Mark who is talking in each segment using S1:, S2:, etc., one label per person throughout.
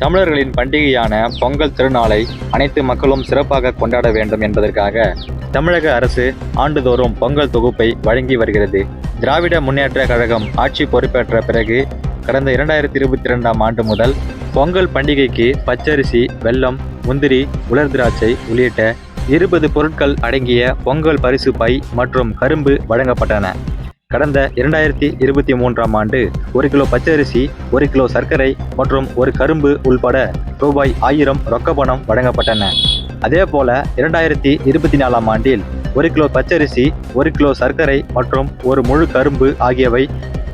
S1: தமிழர்களின் பண்டிகையான பொங்கல் திருநாளை அனைத்து மக்களும் சிறப்பாக கொண்டாட வேண்டும் என்பதற்காக தமிழக அரசு ஆண்டுதோறும் பொங்கல் தொகுப்பை வழங்கி வருகிறது. திராவிட முன்னேற்ற கழகம் ஆட்சி பொறுப்பேற்ற பிறகு கடந்த 2022ஆம் ஆண்டு முதல் பொங்கல் பண்டிகைக்கு பச்சரிசி, வெல்லம், முந்திரி, உலர் திராட்சை உள்ளிட்ட 20 பொருட்கள் அடங்கிய பொங்கல் பரிசு பை மற்றும் கரும்பு வழங்கப்பட்டன. கடந்த 2023ஆம் ஆண்டு 1 கிலோ பச்சரிசி, 1 கிலோ சர்க்கரை மற்றும் 1 கரும்பு உள்பட ரூபாய் 1000 ரொக்க பணம் வழங்கப்பட்டன. அதேபோல 2024ஆம் ஆண்டில் 1 கிலோ பச்சரிசி, 1 கிலோ சர்க்கரை மற்றும் 1 முழு கரும்பு ஆகியவை,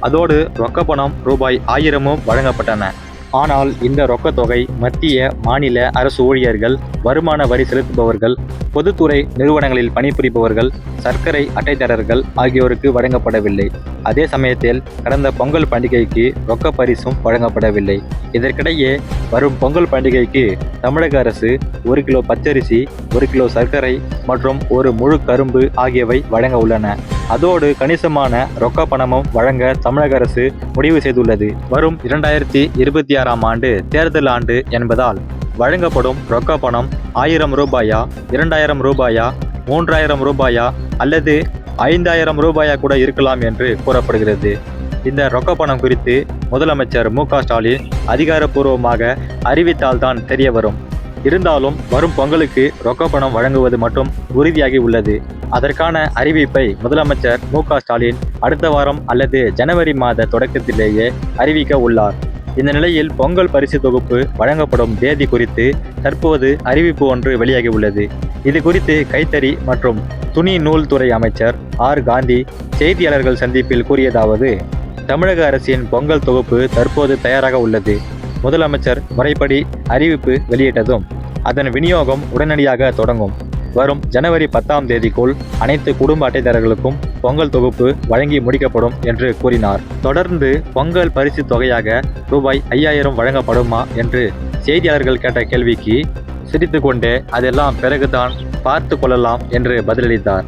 S1: அதோடு ரொக்க பணம் ரூபாய் 1000ம் வழங்கப்பட்டன. ஆனால் இந்த ரொக்க தொகை மத்திய, மாநில அரசு ஊழியர்கள், வருமான வரி செலுத்துபவர்கள், பொதுத்துறை நிறுவனங்களில் பணிபுரிபவர்கள், சர்க்கரை அட்டைதாரர்கள் ஆகியோருக்கு வழங்கப்படவில்லை. அதே சமயத்தில் கடந்த பொங்கல் பண்டிகைக்கு ரொக்க பரிசும் வழங்கப்படவில்லை. இதற்கிடையே வரும் பொங்கல் பண்டிகைக்கு தமிழக அரசு 1 கிலோ பச்சரிசி, 1 கிலோ சர்க்கரை மற்றும் 1 முழு கரும்பு ஆகியவை வழங்க உள்ளன. அதோடு கணிசமான ரொக்க பணமும் வழங்க தமிழக அரசு முடிவு செய்துள்ளது. வரும் 2026ஆம் ஆண்டு தேர்தல் ஆண்டு என்பதால் வழங்கப்படும் ரொக்க பணம் 1000 ரூபாயா, 2000 ரூபாயா, 3000 ரூபாயா அல்லது 5000 ரூபாயா கூட இருக்கலாம் என்று கூறப்படுகிறது. இந்த ரொக்க பணம் குறித்து முதலமைச்சர் மு.க.ஸ்டாலின் அதிகாரப்பூர்வமாக அறிவித்தால்தான் தெரிய வரும். இருந்தாலும் வரும் பொங்கலுக்கு ரொக்க பணம் வழங்குவது மட்டும் உறுதியாகி உள்ளது. அதற்கான அறிவிப்பை முதலமைச்சர் மு.க.ஸ்டாலின் அடுத்த வாரம் அல்லது ஜனவரி மாத தொடக்கத்திலேயே அறிவிக்க உள்ளார். இந்த நிலையில் பொங்கல் பரிசு தொகுப்பு வழங்கப்படும் தேதி குறித்து தற்போது அறிவிப்பு ஒன்று வெளியாகி உள்ளது. இது குறித்து கைத்தறி மற்றும் துணி நூல் துறை அமைச்சர் ஆர். காந்தி செய்தியாளர்கள் சந்திப்பில் கூறியதாவது: தமிழக அரசின் பொங்கல் தொகுப்பு தற்போது தயாராக உள்ளது. முதலமைச்சர் முறைப்படி அறிவிப்பு வெளியிட்டதும் அதன் விநியோகம் உடனடியாக தொடங்கும். வரும் ஜனவரி 10ஆம் தேதிக்குள் அனைத்து குடும்ப அட்டைதாரர்களுக்கும் பொங்கல் தொகுப்பு வழங்கி முடிக்கப்படும் என்று கூறினார். தொடர்ந்து பொங்கல் பரிசு தொகையாக ரூபாய் 5000 வழங்கப்படுமா என்று செய்தியாளர்கள் கேட்ட கேள்விக்கு சிரித்துக்கொண்டே அதெல்லாம் பிறகுதான் பார்த்து கொள்ளலாம் என்று பதிலளித்தார்.